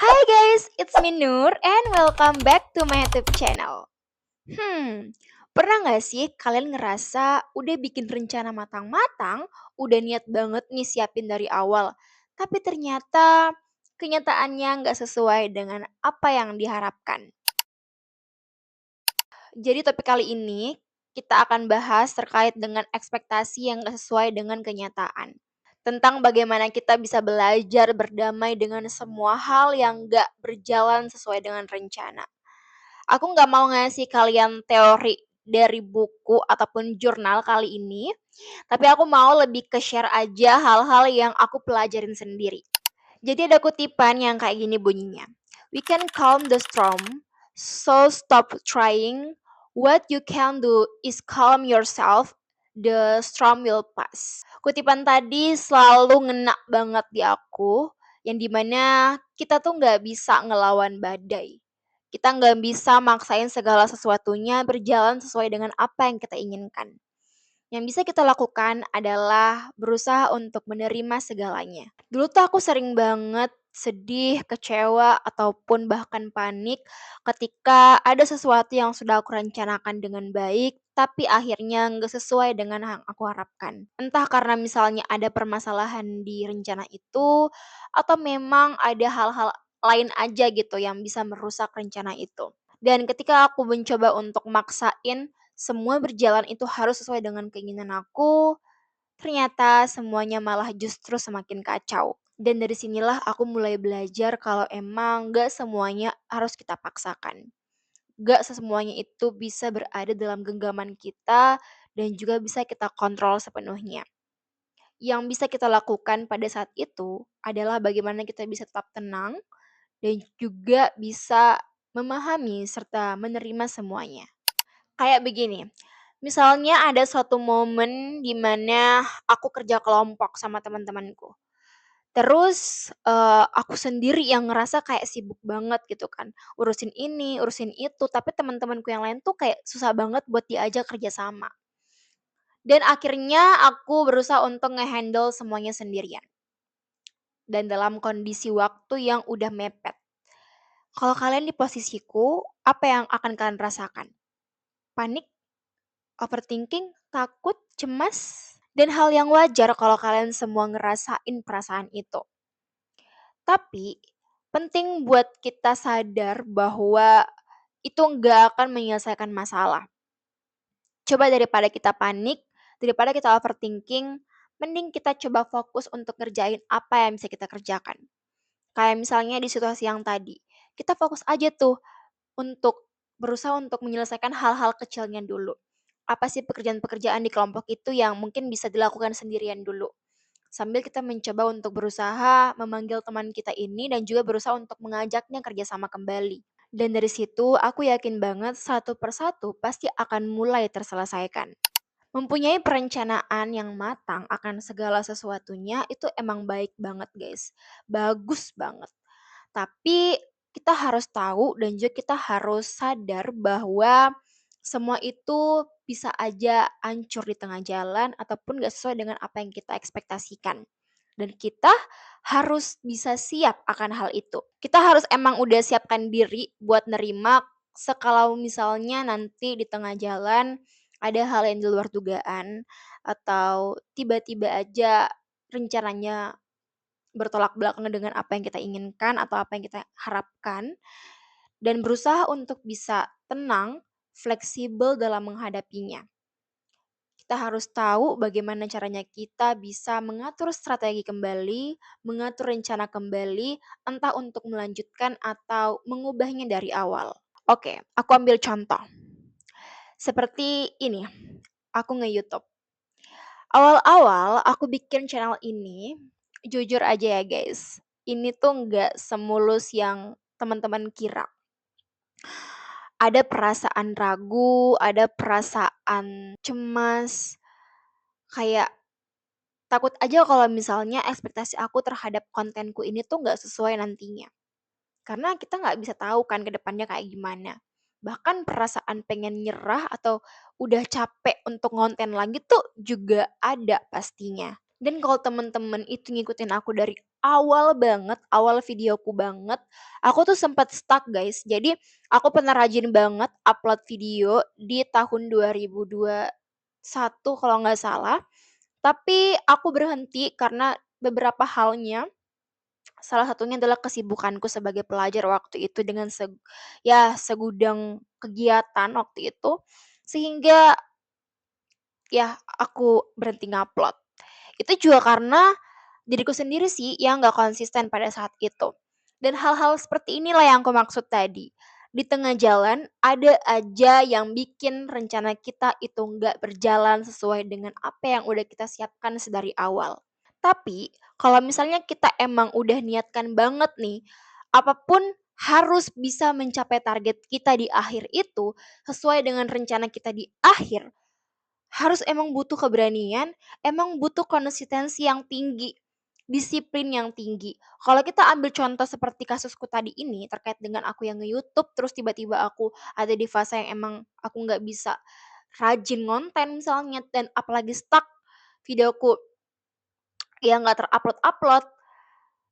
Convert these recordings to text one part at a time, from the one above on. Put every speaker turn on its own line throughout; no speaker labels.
Hi guys, it's me Nur and welcome back to my YouTube channel. Pernah nggak sih kalian ngerasa udah bikin rencana matang-matang, udah niat banget nih siapin dari awal, tapi ternyata kenyataannya nggak sesuai dengan apa yang diharapkan. Jadi topik kali ini kita akan bahas terkait dengan ekspektasi yang nggak sesuai dengan kenyataan. Tentang bagaimana kita bisa belajar berdamai dengan semua hal yang nggak berjalan sesuai dengan rencana. Aku nggak mau ngasih kalian teori dari buku ataupun jurnal kali ini, tapi aku mau lebih ke share aja hal-hal yang aku pelajarin sendiri. Jadi ada kutipan yang kayak gini bunyinya. We can calm the storm, so stop trying. What you can do is calm yourself, the storm will pass. Kutipan tadi selalu ngena banget di aku, yang dimana kita tuh nggak bisa ngelawan badai. Kita nggak bisa maksain segala sesuatunya berjalan sesuai dengan apa yang kita inginkan. Yang bisa kita lakukan adalah berusaha untuk menerima segalanya. Dulu tuh aku sering banget sedih, kecewa, ataupun bahkan panik ketika ada sesuatu yang sudah aku rencanakan dengan baik, tapi akhirnya nggak sesuai dengan yang aku harapkan. Entah karena misalnya ada permasalahan di rencana itu, atau memang ada hal-hal lain aja gitu yang bisa merusak rencana itu. Dan ketika aku mencoba untuk maksain semua berjalan itu harus sesuai dengan keinginan aku, ternyata semuanya malah justru semakin kacau. Dan dari sinilah aku mulai belajar kalau emang gak semuanya harus kita paksakan. Gak semuanya itu bisa berada dalam genggaman kita dan juga bisa kita kontrol sepenuhnya. Yang bisa kita lakukan pada saat itu adalah bagaimana kita bisa tetap tenang dan juga bisa memahami serta menerima semuanya. Kayak begini, misalnya ada suatu momen di mana aku kerja kelompok sama teman-temanku. Terus, aku sendiri yang ngerasa kayak sibuk banget gitu kan, urusin ini, urusin itu, tapi teman-temanku yang lain tuh kayak susah banget buat diajak kerja sama. Dan akhirnya aku berusaha untuk nge-handle semuanya sendirian, dan dalam kondisi waktu yang udah mepet. Kalau kalian di posisiku, apa yang akan kalian rasakan? Panik? Overthinking? Takut? Cemas? Dan hal yang wajar kalau kalian semua ngerasain perasaan itu. Tapi, penting buat kita sadar bahwa itu nggak akan menyelesaikan masalah. Coba daripada kita panik, daripada kita overthinking, mending kita coba fokus untuk ngerjain apa yang bisa kita kerjakan. Kayak misalnya di situasi yang tadi, kita fokus aja tuh untuk berusaha untuk menyelesaikan hal-hal kecilnya dulu. Apa sih pekerjaan-pekerjaan di kelompok itu yang mungkin bisa dilakukan sendirian dulu. Sambil kita mencoba untuk berusaha memanggil teman kita ini dan juga berusaha untuk mengajaknya kerjasama kembali. Dan dari situ aku yakin banget satu persatu pasti akan mulai terselesaikan. Mempunyai perencanaan yang matang akan segala sesuatunya itu emang baik banget guys. Bagus banget. Tapi kita harus tahu dan juga kita harus sadar bahwa semua itu bisa aja hancur di tengah jalan ataupun gak sesuai dengan apa yang kita ekspektasikan. Dan kita harus bisa siap akan hal itu. Kita harus emang udah siapkan diri buat nerima sekalau misalnya nanti di tengah jalan ada hal yang di luar dugaan atau tiba-tiba aja rencananya bertolak belakang dengan apa yang kita inginkan atau apa yang kita harapkan dan berusaha untuk bisa tenang, fleksibel dalam menghadapinya. Kita harus tahu bagaimana caranya kita bisa mengatur strategi kembali, mengatur rencana kembali, entah untuk melanjutkan atau mengubahnya dari awal. Oke, aku ambil contoh. Seperti ini, aku nge-YouTube. Awal-awal aku bikin channel ini, jujur aja ya guys, ini tuh nggak semulus yang teman-teman kira. Ada perasaan ragu, ada perasaan cemas, kayak takut aja kalau misalnya ekspektasi aku terhadap kontenku ini tuh nggak sesuai nantinya. Karena kita nggak bisa tahu kan ke depannya kayak gimana. Bahkan perasaan pengen nyerah atau udah capek untuk ngonten lagi tuh juga ada pastinya. Dan kalau temen-temen itu ngikutin aku dari awal banget, awal videoku banget, aku tuh sempet stuck guys. Jadi aku pernah rajin banget upload video di tahun 2021 kalau nggak salah. Tapi aku berhenti karena beberapa halnya. Salah satunya adalah kesibukanku sebagai pelajar waktu itu dengan segudang kegiatan waktu itu. Sehingga ya aku berhenti ngupload. Itu juga karena diriku sendiri sih yang nggak konsisten pada saat itu. Dan hal-hal seperti inilah yang aku maksud tadi. Di tengah jalan ada aja yang bikin rencana kita itu nggak berjalan sesuai dengan apa yang udah kita siapkan sedari awal. Tapi kalau misalnya kita emang udah niatkan banget nih, apapun harus bisa mencapai target kita di akhir itu sesuai dengan rencana kita di akhir, harus emang butuh keberanian, emang butuh konsistensi yang tinggi, disiplin yang tinggi. Kalau kita ambil contoh seperti kasusku tadi ini terkait dengan aku yang nge-YouTube terus tiba-tiba aku ada di fase yang emang aku nggak bisa rajin ngonten misalnya dan apalagi stuck videoku yang nggak terupload-upload,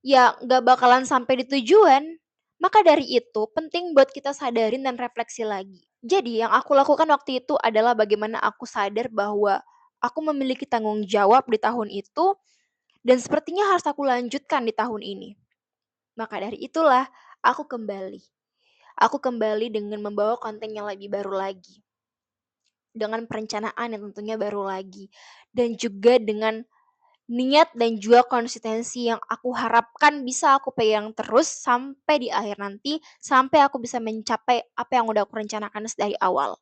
ya nggak bakalan sampai di tujuan. Maka dari itu penting buat kita sadarin dan refleksi lagi. Jadi yang aku lakukan waktu itu adalah bagaimana aku sadar bahwa aku memiliki tanggung jawab di tahun itu dan sepertinya harus aku lanjutkan di tahun ini. Maka dari itulah aku kembali. Aku kembali dengan membawa konten yang lebih baru lagi. Dengan perencanaan yang tentunya baru lagi. Dan juga dengan niat dan juga konsistensi yang aku harapkan bisa aku pegang terus sampai di akhir nanti, sampai aku bisa mencapai apa yang udah aku rencanakan dari awal.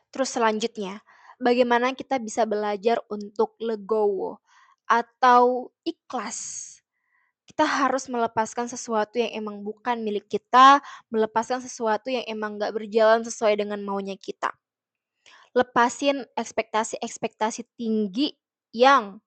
Terus selanjutnya, bagaimana kita bisa belajar untuk legowo atau ikhlas. Kita harus melepaskan sesuatu yang emang bukan milik kita, melepaskan sesuatu yang emang gak berjalan sesuai dengan maunya kita. Lepasin ekspektasi-ekspektasi tinggi yang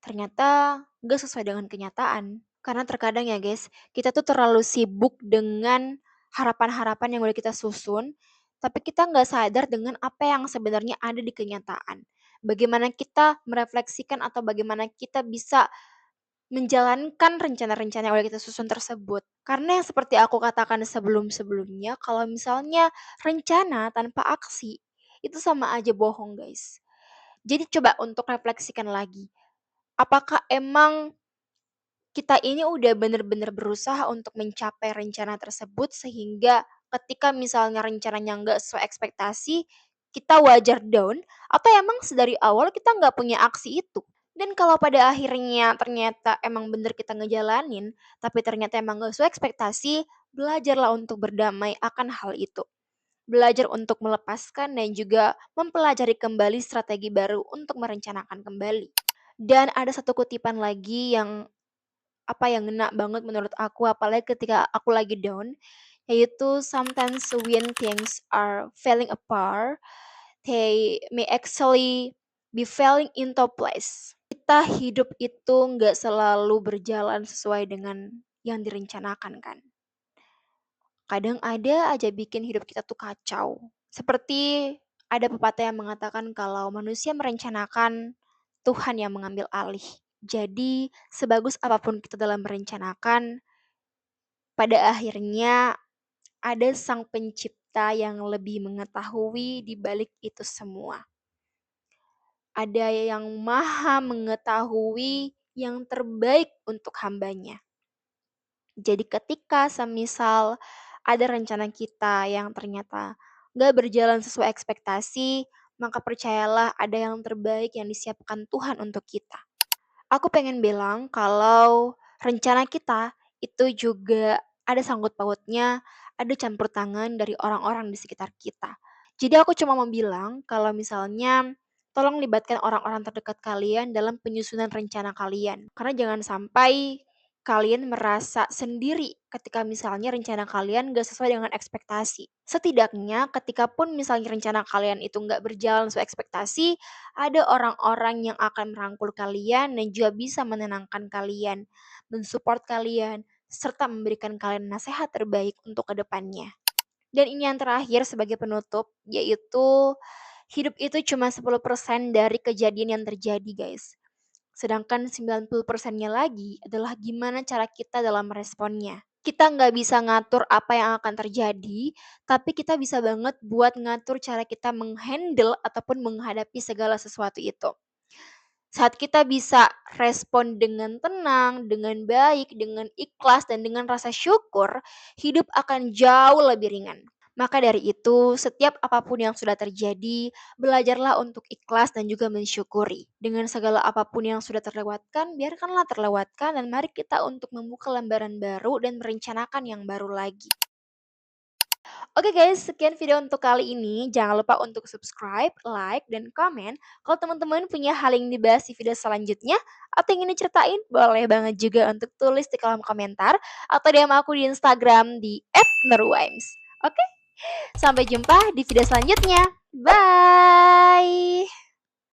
ternyata gak sesuai dengan kenyataan. Karena terkadang ya guys, kita tuh terlalu sibuk dengan harapan-harapan yang udah kita susun, tapi kita nggak sadar dengan apa yang sebenarnya ada di kenyataan. Bagaimana kita merefleksikan atau bagaimana kita bisa menjalankan rencana-rencana yang udah kita susun tersebut. Karena yang seperti aku katakan sebelum-sebelumnya, kalau misalnya rencana tanpa aksi, itu sama aja bohong guys. Jadi coba untuk refleksikan lagi. Apakah emang kita ini udah bener-bener berusaha untuk mencapai rencana tersebut sehingga ketika misalnya rencananya nggak sesuai ekspektasi, kita wajar down atau emang sedari awal kita nggak punya aksi itu? Dan kalau pada akhirnya ternyata emang bener kita ngejalanin, tapi ternyata emang nggak sesuai ekspektasi, belajarlah untuk berdamai akan hal itu. Belajar untuk melepaskan dan juga mempelajari kembali strategi baru untuk merencanakan kembali. Dan ada satu kutipan lagi yang yang ngena banget menurut aku apalagi ketika aku lagi down, yaitu sometimes when things are falling apart, they may actually be falling into place. Kita hidup itu nggak selalu berjalan sesuai dengan yang direncanakan kan. Kadang ada aja bikin hidup kita tuh kacau. Seperti ada pepatah yang mengatakan kalau manusia merencanakan, Tuhan yang mengambil alih. Jadi, sebagus apapun kita dalam merencanakan, pada akhirnya ada sang pencipta yang lebih mengetahui di balik itu semua. Ada yang maha mengetahui yang terbaik untuk hambanya. Jadi ketika semisal ada rencana kita yang ternyata gak berjalan sesuai ekspektasi, maka percayalah ada yang terbaik yang disiapkan Tuhan untuk kita. Aku pengen bilang kalau rencana kita itu juga ada sangkut pautnya, ada campur tangan dari orang-orang di sekitar kita. Jadi aku cuma mau bilang kalau misalnya tolong libatkan orang-orang terdekat kalian dalam penyusunan rencana kalian. Karena jangan sampai kalian merasa sendiri ketika misalnya rencana kalian gak sesuai dengan ekspektasi. Setidaknya ketika pun misalnya rencana kalian itu gak berjalan sesuai ekspektasi, ada orang-orang yang akan merangkul kalian dan juga bisa menenangkan kalian, mensupport kalian, serta memberikan kalian nasihat terbaik untuk kedepannya. Dan ini yang terakhir sebagai penutup, yaitu hidup itu cuma 10% dari kejadian yang terjadi guys. Sedangkan 90%-nya lagi adalah gimana cara kita dalam meresponnya. Kita nggak bisa ngatur apa yang akan terjadi, tapi kita bisa banget buat ngatur cara kita menghandle ataupun menghadapi segala sesuatu itu. Saat kita bisa respon dengan tenang, dengan baik, dengan ikhlas, dan dengan rasa syukur, hidup akan jauh lebih ringan. Maka dari itu, setiap apapun yang sudah terjadi, belajarlah untuk ikhlas dan juga mensyukuri. Dengan segala apapun yang sudah terlewatkan, biarkanlah terlewatkan dan mari kita untuk membuka lembaran baru dan merencanakan yang baru lagi. Oke guys, sekian video untuk kali ini. Jangan lupa untuk subscribe, like, dan komen. Kalau teman-teman punya hal yang dibahas di video selanjutnya, atau yang ingin diceritain, boleh banget juga untuk tulis di kolom komentar, atau DM aku di Instagram di @nurwimes. Oke, sampai jumpa di video selanjutnya. Bye!